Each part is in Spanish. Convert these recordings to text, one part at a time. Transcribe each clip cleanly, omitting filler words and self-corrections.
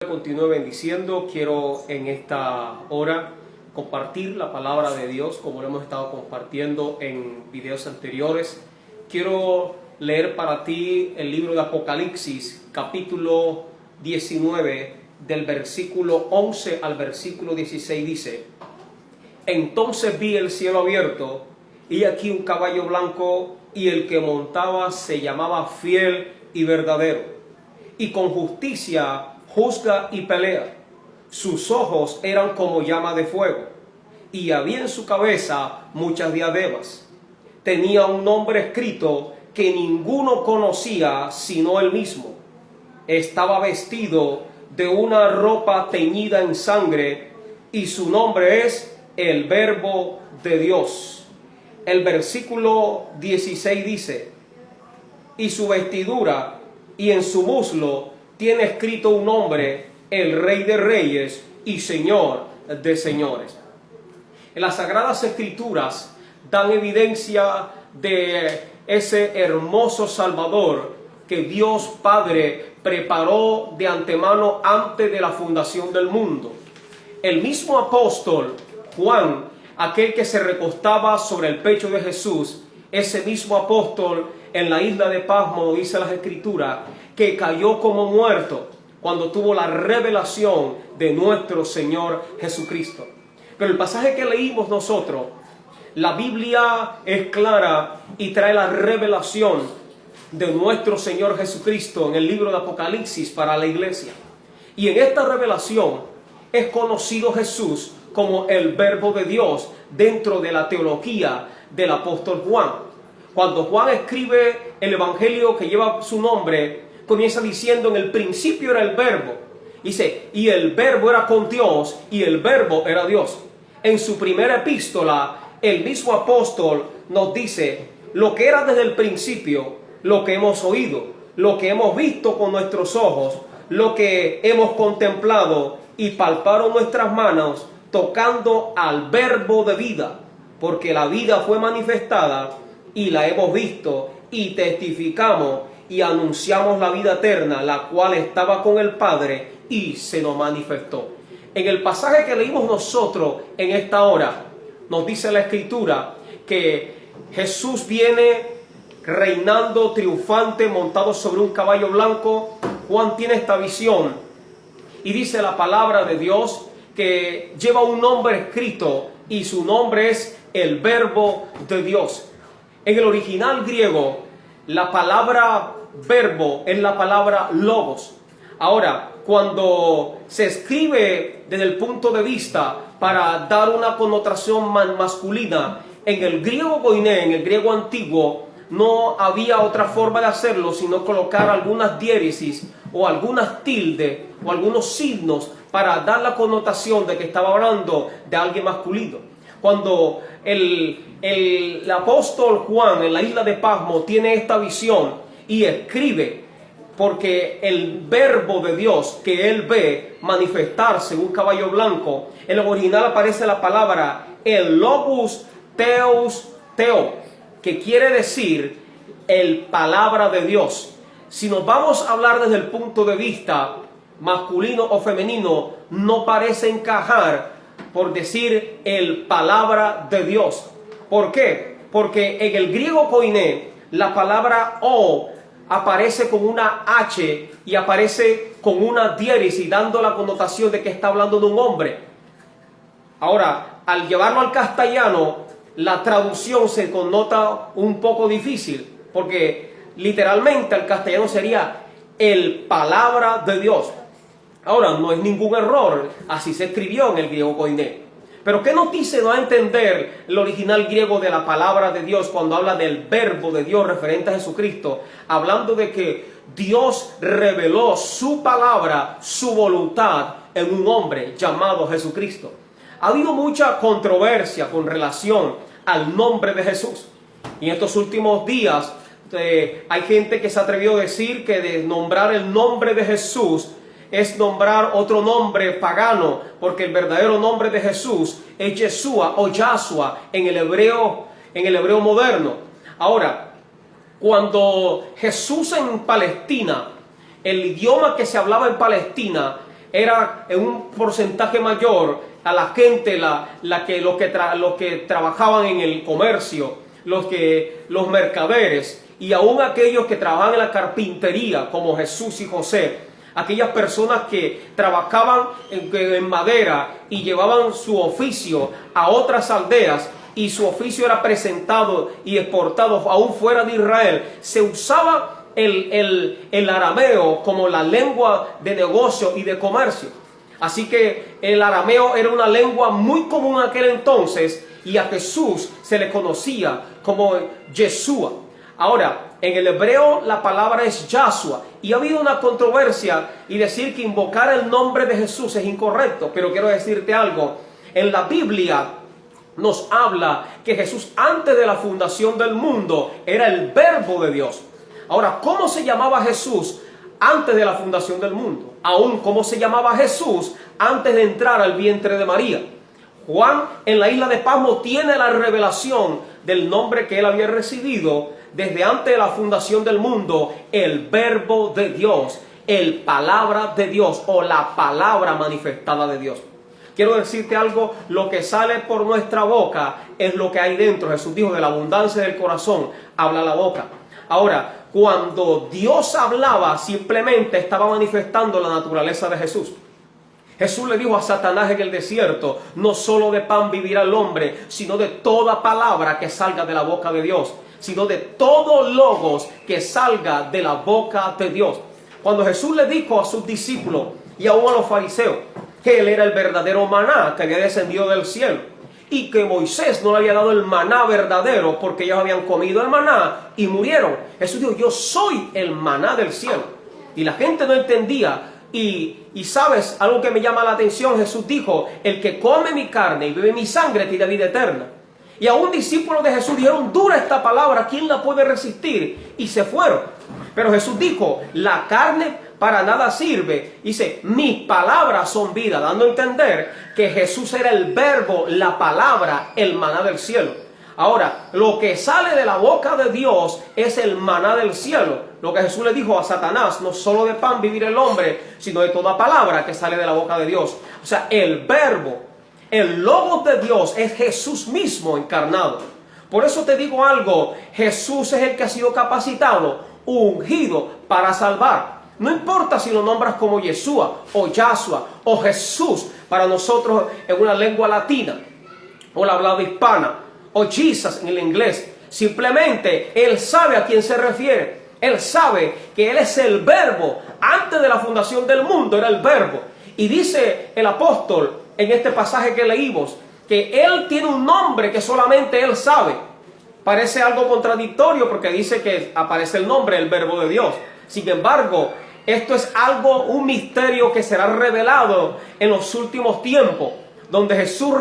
Continúe bendiciendo. Quiero en esta hora compartir la palabra de Dios como lo hemos estado compartiendo en videos anteriores. Quiero leer para ti el libro de Apocalipsis, capítulo 19, del versículo 11 al versículo 16. Dice: Entonces vi el cielo abierto, y aquí un caballo blanco, y el que montaba se llamaba Fiel y Verdadero, y con justicia juzga y pelea. Sus ojos eran como llama de fuego, y había en su cabeza muchas diademas. Tenía un nombre escrito que ninguno conocía sino él mismo. Estaba vestido de una ropa teñida en sangre, y su nombre es el Verbo de Dios. El versículo 16 dice: y su vestidura y en su muslo tiene escrito un nombre, el Rey de Reyes y Señor de Señores. En las Sagradas Escrituras dan evidencia de ese hermoso Salvador que Dios Padre preparó de antemano antes de la fundación del mundo. El mismo apóstol Juan, aquel que se recostaba sobre el pecho de Jesús, ese mismo apóstol en la isla de Patmos, dice las Escrituras, que cayó como muerto cuando tuvo la revelación de nuestro Señor Jesucristo. Pero el pasaje que leímos nosotros, la Biblia es clara y trae la revelación de nuestro Señor Jesucristo en el libro de Apocalipsis para la iglesia. Y en esta revelación es conocido Jesús como el Verbo de Dios dentro de la teología del apóstol Juan. Cuando Juan escribe el evangelio que lleva su nombre, comienza diciendo: en el principio era el Verbo. Dice: y el Verbo era con Dios, y el Verbo era Dios. En su primera epístola, el mismo apóstol nos dice lo que era desde el principio, lo que hemos oído, lo que hemos visto con nuestros ojos, lo que hemos contemplado y palparon nuestras manos, tocando al Verbo de vida, porque la vida fue manifestada y la hemos visto y testificamos y anunciamos la vida eterna, la cual estaba con el Padre y se nos manifestó. En el pasaje que leímos nosotros en esta hora, nos dice la Escritura que Jesús viene reinando triunfante, montado sobre un caballo blanco. Juan tiene esta visión y dice la palabra de Dios que lleva un nombre escrito y su nombre es el Verbo de Dios. En el original griego, la palabra verbo es la palabra logos. Ahora, cuando se escribe desde el punto de vista para dar una connotación masculina, en el griego koiné, en el griego antiguo, no había otra forma de hacerlo sino colocar algunas diéresis o algunas tildes o algunos signos para dar la connotación de que estaba hablando de alguien masculino. Cuando el apóstol Juan en la isla de Patmos tiene esta visión y escribe, porque el Verbo de Dios que él ve manifestarse en un caballo blanco, en el original aparece la palabra el Logos Theos Theo, que quiere decir el palabra de Dios. Si nos vamos a hablar desde el punto de vista masculino o femenino, no parece encajar por decir el palabra de Dios. ¿Por qué? Porque en el griego koiné la palabra o aparece con una H y aparece con una diéresis, dando la connotación de que está hablando de un hombre. Ahora, al llevarlo al castellano, la traducción se connota un poco difícil, porque literalmente al castellano sería el palabra de Dios. Ahora, no es ningún error, así se escribió en el griego koiné. Pero ¿qué nos dice no a entender el original griego de la palabra de Dios cuando habla del Verbo de Dios referente a Jesucristo? Hablando de que Dios reveló su palabra, su voluntad en un hombre llamado Jesucristo. Ha habido mucha controversia con relación al nombre de Jesús. Y en estos últimos días hay gente que se atrevió a decir que de nombrar el nombre de Jesús es nombrar otro nombre pagano, porque el verdadero nombre de Jesús es Yeshua o Yahshua en el hebreo moderno. Ahora, cuando Jesús en Palestina, el idioma que se hablaba en Palestina era en un porcentaje mayor a la gente, los que trabajaban en el comercio, los mercaderes y aún aquellos que trabajaban en la carpintería, como Jesús y José. Aquellas personas que trabajaban en madera y llevaban su oficio a otras aldeas, y su oficio era presentado y exportado aún fuera de Israel. Se usaba el arameo como la lengua de negocio y de comercio. Así que el arameo era una lengua muy común en aquel entonces, y a Jesús se le conocía como Yeshua. Ahora, en el hebreo la palabra es Yahshua, y ha habido una controversia y decir que invocar el nombre de Jesús es incorrecto, pero quiero decirte algo. En la Biblia nos habla que Jesús, antes de la fundación del mundo, era el Verbo de Dios. Ahora, ¿cómo se llamaba Jesús antes de la fundación del mundo? Aún, ¿cómo se llamaba Jesús antes de entrar al vientre de María? Juan, en la isla de Patmos, tiene la revelación del nombre que él había recibido desde antes de la fundación del mundo: el Verbo de Dios, el Palabra de Dios, o la palabra manifestada de Dios. Quiero decirte algo: lo que sale por nuestra boca es lo que hay dentro. Jesús dijo: de la abundancia del corazón habla la boca. Ahora, cuando Dios hablaba, simplemente estaba manifestando la naturaleza de Jesús. Jesús le dijo a Satanás en el desierto: no solo de pan vivirá el hombre, sino de toda palabra que salga de la boca de Dios, sino de todo logos que salga de la boca de Dios. Cuando Jesús le dijo a sus discípulos y aún a los fariseos que él era el verdadero maná que había descendido del cielo, y que Moisés no le había dado el maná verdadero porque ellos habían comido el maná y murieron, Jesús dijo: yo soy el maná del cielo. Y la gente no entendía. Y sabes, algo que me llama la atención: Jesús dijo: el que come mi carne y bebe mi sangre tiene vida eterna. Y a un discípulo de Jesús dijeron: dura esta palabra, ¿quién la puede resistir? Y se fueron. Pero Jesús dijo: la carne para nada sirve. Dice: mis palabras son vida, dando a entender que Jesús era el Verbo, la palabra, el maná del cielo. Ahora, lo que sale de la boca de Dios es el maná del cielo. Lo que Jesús le dijo a Satanás: no solo de pan vivirá el hombre, sino de toda palabra que sale de la boca de Dios. O sea, el Verbo, el Logos de Dios, es Jesús mismo encarnado. Por eso te digo algo: Jesús es el que ha sido capacitado, ungido para salvar. No importa si lo nombras como Yeshua o Yahshua o Jesús para nosotros en una lengua latina o la hablada hispana, o Jesus en el inglés. Simplemente Él sabe a quién se refiere. Él sabe que Él es el Verbo. Antes de la fundación del mundo era el Verbo. Y dice el apóstol en este pasaje que leímos que Él tiene un nombre que solamente Él sabe. Parece algo contradictorio porque dice que aparece el nombre, el Verbo de Dios. Sin embargo, esto es un misterio que será revelado en los últimos tiempos, donde Jesús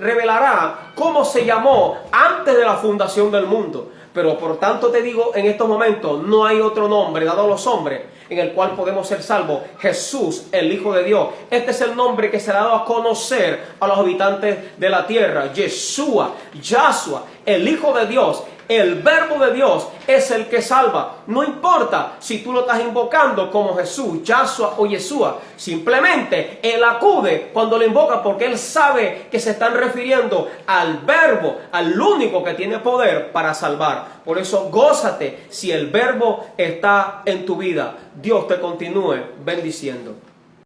revelará cómo se llamó antes de la fundación del mundo. Pero por tanto te digo, en estos momentos no hay otro nombre dado a los hombres en el cual podemos ser salvos: Jesús, el Hijo de Dios. Este es el nombre que será dado a conocer a los habitantes de la tierra. Yeshua, Yahshua, el Hijo de Dios, el Verbo de Dios, es el que salva. No importa si tú lo estás invocando como Jesús, Yahshua o Yeshua. Simplemente Él acude cuando lo invoca, porque Él sabe que se están refiriendo al Verbo, al único que tiene poder para salvar. Por eso gózate si el Verbo está en tu vida. Dios te continúe bendiciendo.